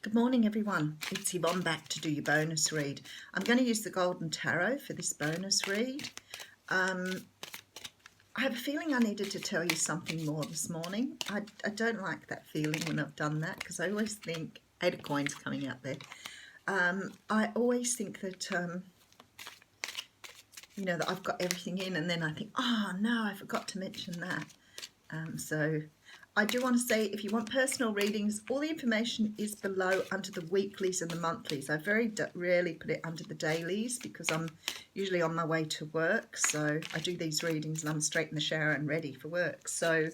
Good morning, everyone. It's Yvonne back to do your bonus read. I'm going to use the Golden Tarot for this bonus read. I have a feeling I needed to tell you something more this morning. I don't like that feeling when I've done that because I always think, 8 of coins coming out there. I always think that, that I've got everything in, and then I think, oh no, I forgot to mention that. So I do want to say, if you want personal readings, all the information is below under the weeklies and the monthlies. I very rarely put it under the dailies because I'm usually on my way to work. So I do these readings and I'm straight in the shower and ready for work. So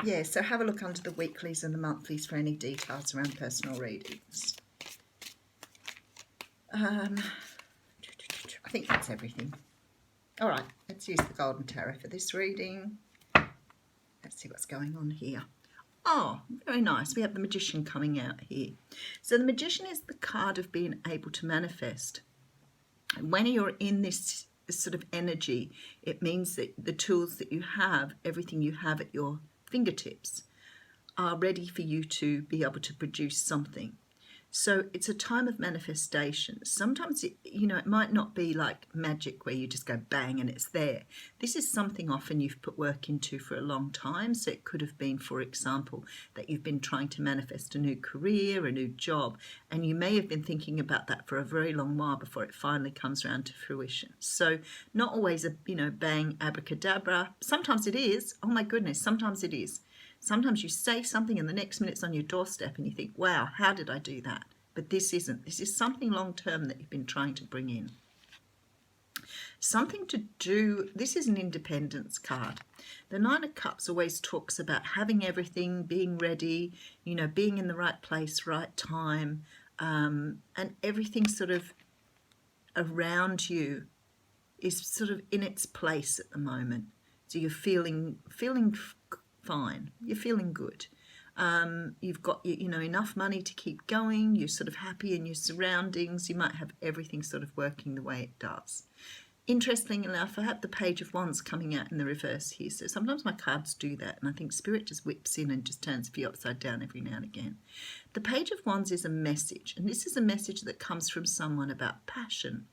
yeah, so have a look under the weeklies and the monthlies for any details around personal readings. I think that's everything. All right, let's use the Golden Tarot for this reading. Let's see what's going on here. Oh, very nice. We have the Magician coming out here. So the Magician is the card of being able to manifest. When you're in this sort of energy, it means that the tools that you have, everything you have at your fingertips, are ready for you to be able to produce something. So it's a time of manifestation. Sometimes, it might not be like magic where you just go bang and it's there. This is something often you've put work into for a long time. So it could have been, for example, that you've been trying to manifest a new career, a new job, and you may have been thinking about that for a very long while before it finally comes around to fruition. So not always a, bang, abracadabra. Sometimes it is. Oh my goodness, sometimes it is. Sometimes you say something and the next minute's on your doorstep and you think, wow, how did I do that? But this isn't. This is something long-term that you've been trying to bring in. Something to do, this is an independence card. The Nine of Cups always talks about having everything, being ready, being in the right place, right time, and everything sort of around you is sort of in its place at the moment. So you're feeling fine, you're feeling good. You've got enough money to keep going, you're sort of happy in your surroundings, you might have everything sort of working the way it does. Interestingly enough, I have the Page of Wands coming out in the reverse here, so sometimes my cards do that, and I think Spirit just whips in and just turns you upside down every now and again. The Page of Wands is a message, and this is a message that comes from someone about passion.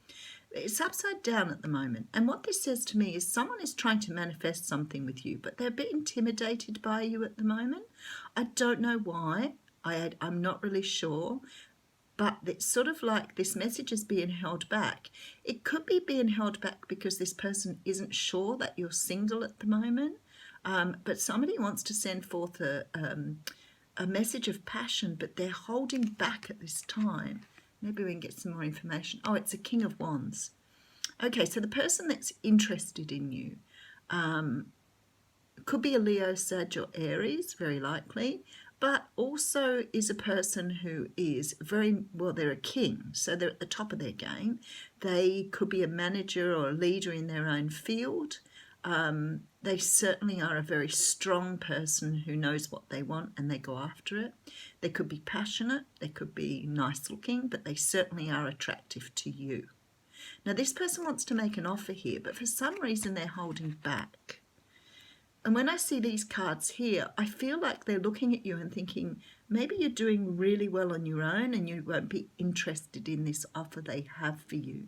It's upside down at the moment, and what this says to me is someone is trying to manifest something with you, but they're a bit intimidated by you at the moment. I don't know why. I'm not really sure, but it's sort of like this message is being held back. It could be being held back because this person isn't sure that you're single at the moment, but somebody wants to send forth a message of passion, but they're holding back at this time. Maybe we can get some more information. Oh, it's a King of Wands. Okay, so the person that's interested in you could be a Leo, Sag, or Aries, very likely, but also is a person who is they're a king, so they're at the top of their game. They could be a manager or a leader in their own field. They certainly are a very strong person who knows what they want and they go after it. They could be passionate, they could be nice looking, but they certainly are attractive to you. Now this person wants to make an offer here, but for some reason they're holding back. And when I see these cards here, I feel like they're looking at you and thinking, maybe you're doing really well on your own and you won't be interested in this offer they have for you.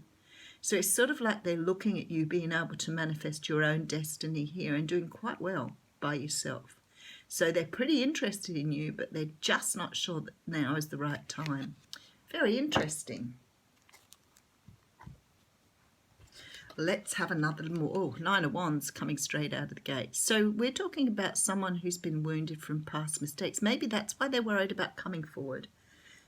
So it's sort of like they're looking at you being able to manifest your own destiny here and doing quite well by yourself. So they're pretty interested in you, but they're just not sure that now is the right time. Very interesting. Let's have another more. Oh, Nine of Wands coming straight out of the gate. So we're talking about someone who's been wounded from past mistakes. Maybe that's why they're worried about coming forward.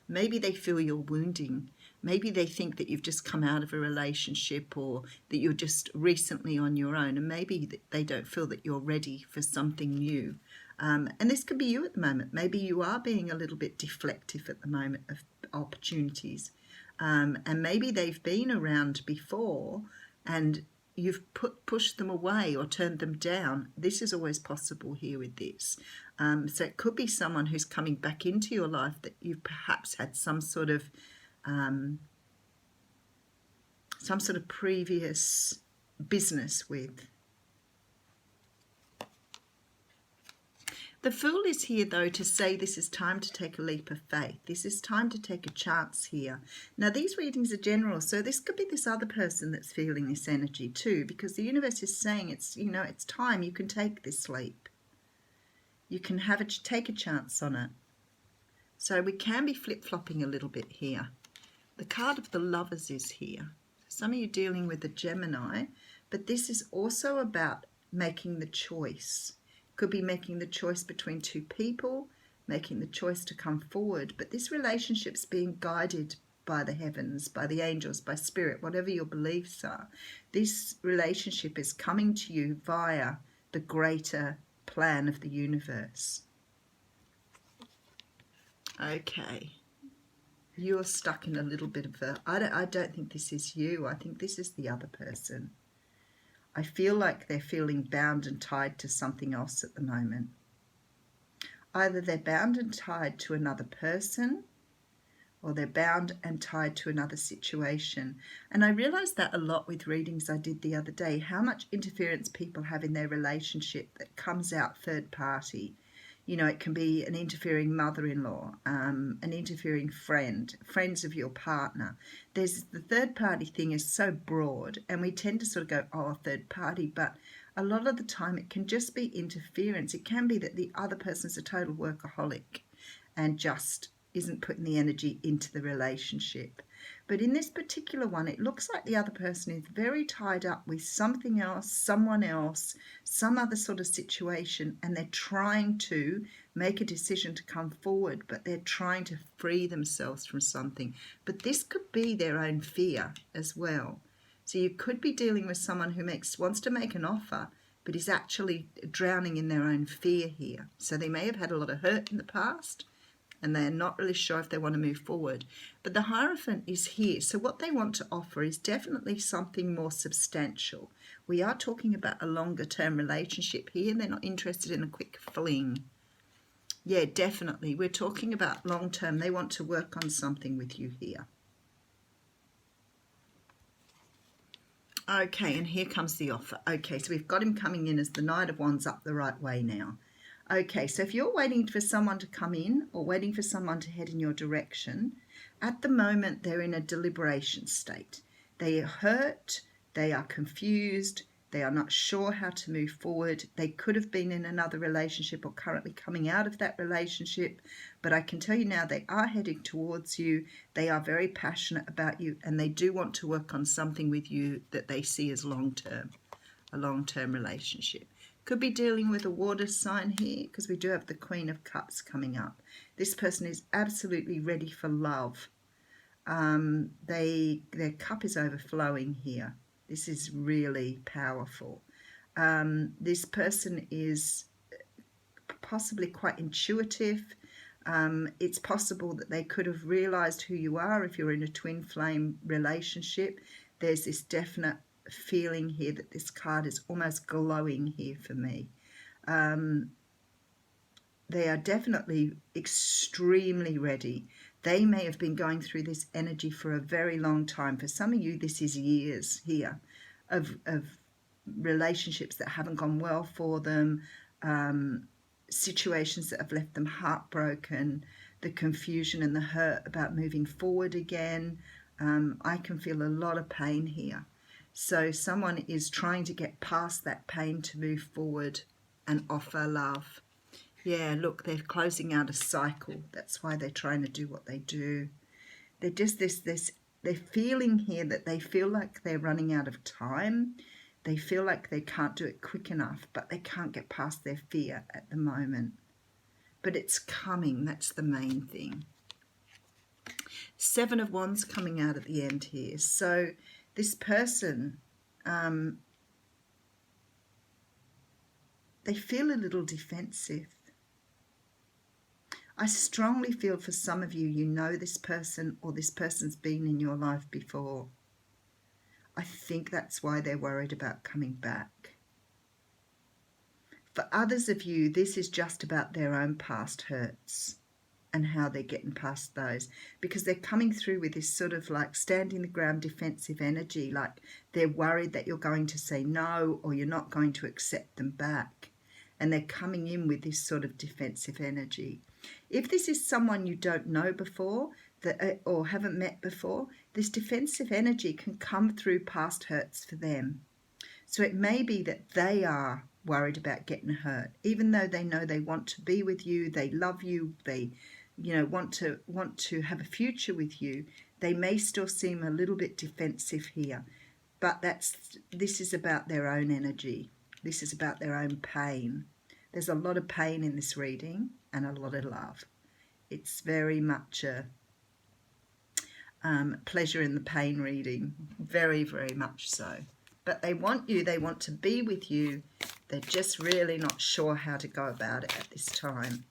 Maybe they feel you're wounding. Maybe they think that you've just come out of a relationship or that you're just recently on your own, and maybe they don't feel that you're ready for something new. And this could be you at the moment. Maybe you are being a little bit deflective at the moment of opportunities. And maybe they've been around before and you've pushed them away or turned them down. This is always possible here with this. So it could be someone who's coming back into your life that you've perhaps had some sort of previous business with. The Fool is here, though, to say this is time to take a leap of faith. This is time to take a chance here. Now, these readings are general, so this could be this other person that's feeling this energy too, because the universe is saying it's, you know, it's time. You can take this leap. You can take a chance on it. So we can be flip-flopping a little bit here. The card of the Lovers is here. Some of you dealing with a Gemini, but this is also about making the choice. Could be making the choice between two people, making the choice to come forward. But this relationship's being guided by the heavens, by the angels, by spirit, whatever your beliefs are. This relationship is coming to you via the greater plan of the universe. Okay. You're stuck in a little bit of a... I don't think this is you. I think this is the other person. I feel like they're feeling bound and tied to something else at the moment. Either they're bound and tied to another person, or they're bound and tied to another situation. And I realised that a lot with readings I did the other day, how much interference people have in their relationship that comes out third party. You know, it can be an interfering mother-in-law, an interfering friend, friends of your partner. The third party thing is so broad, and we tend to sort of go, oh, third party, but a lot of the time it can just be interference. It can be that the other person's a total workaholic and just isn't putting the energy into the relationship. But in this particular one, it looks like the other person is very tied up with something else, someone else, some other sort of situation, and they're trying to make a decision to come forward, but they're trying to free themselves from something. But this could be their own fear as well. So you could be dealing with someone who wants to make an offer, but is actually drowning in their own fear here. So they may have had a lot of hurt in the past, and they're not really sure if they want to move forward. But the Hierophant is here. So what they want to offer is definitely something more substantial. We are talking about a longer term relationship here. They're not interested in a quick fling. Yeah, definitely. We're talking about long term. They want to work on something with you here. Okay, and here comes the offer. Okay, so we've got him coming in as the Knight of Wands up the right way now. Okay, so if you're waiting for someone to come in or waiting for someone to head in your direction, at the moment they're in a deliberation state. They are hurt, they are confused, they are not sure how to move forward. They could have been in another relationship or currently coming out of that relationship, but I can tell you now they are heading towards you. They are very passionate about you, and they do want to work on something with you that they see as long-term, a long-term relationship. Could be dealing with a water sign here, because we do have the Queen of Cups coming up. This person is absolutely ready for love. Their cup is overflowing here. This is really powerful. This person is possibly quite intuitive. It's possible that they could have realized who you are if you're in a twin flame relationship. There's this definite feeling here that this card is almost glowing here for me. They are definitely extremely ready. They may have been going through this energy for a very long time. For some of you, this is years here of relationships that haven't gone well for them, situations that have left them heartbroken, the confusion and the hurt about moving forward again. I can feel a lot of pain here. So someone is trying to get past that pain to move forward and offer love. Yeah, look, they're closing out a cycle. That's why they're trying to do what they do. They're just they're feeling here that they feel like they're running out of time. They feel like they can't do it quick enough, but they can't get past their fear at the moment. But it's coming, that's the main thing. Seven of Wands coming out at the end here. So this person, they feel a little defensive. I strongly feel for some of you, you know this person or this person's been in your life before. I think that's why they're worried about coming back. For others of you, this is just about their own past hurts and how they're getting past those, because they're coming through with this sort of like standing the ground defensive energy, like they're worried that you're going to say no or you're not going to accept them back. and they're coming in with this sort of defensive energy. If this is someone you don't know before or haven't met before, this defensive energy can come through past hurts for them. So it may be that they are worried about getting hurt, even though they know they want to be with you, they love you, they want to have a future with you. They may still seem a little bit defensive here, but this is about their own energy. This is about their own pain. There's a lot of pain in this reading and a lot of love. It's very much a pleasure in the pain reading, very, very much so. But they want you, they want to be with you. They're just really not sure how to go about it at this time.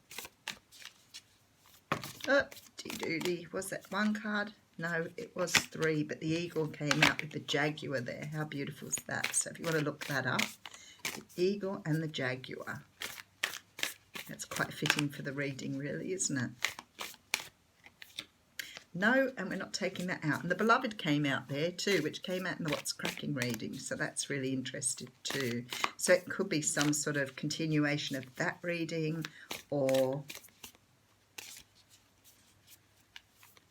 Oh, dee-doo-dee. Was that one card? No, it was 3, but the eagle came out with the jaguar there. How beautiful is that? So if you want to look that up, the eagle and the jaguar. That's quite fitting for the reading, really, isn't it? No, and we're not taking that out. And the beloved came out there too, which came out in the What's Cracking reading. So that's really interesting too. So it could be some sort of continuation of that reading, or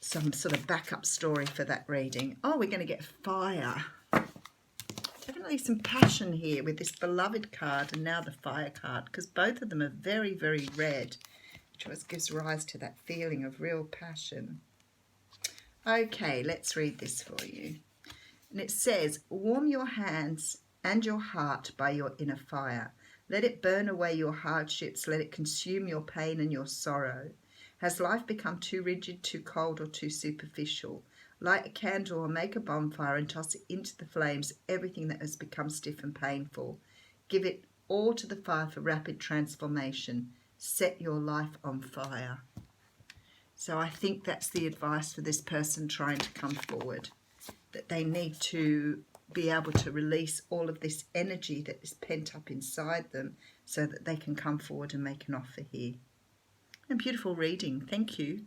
some sort of backup story for that reading. Oh, we're going to get fire. Definitely some passion here with this beloved card and now the fire card, because both of them are very, very red, which always gives rise to that feeling of real passion. Okay, let's read this for you. And it says, warm your hands and your heart by your inner fire. Let it burn away your hardships. Let it consume your pain and your sorrow. Has life become too rigid, too cold, or too superficial? Light a candle or make a bonfire and toss it into the flames, everything that has become stiff and painful. Give it all to the fire for rapid transformation. Set your life on fire. So I think that's the advice for this person trying to come forward, that they need to be able to release all of this energy that is pent up inside them so that they can come forward and make an offer here. A beautiful reading. Thank you.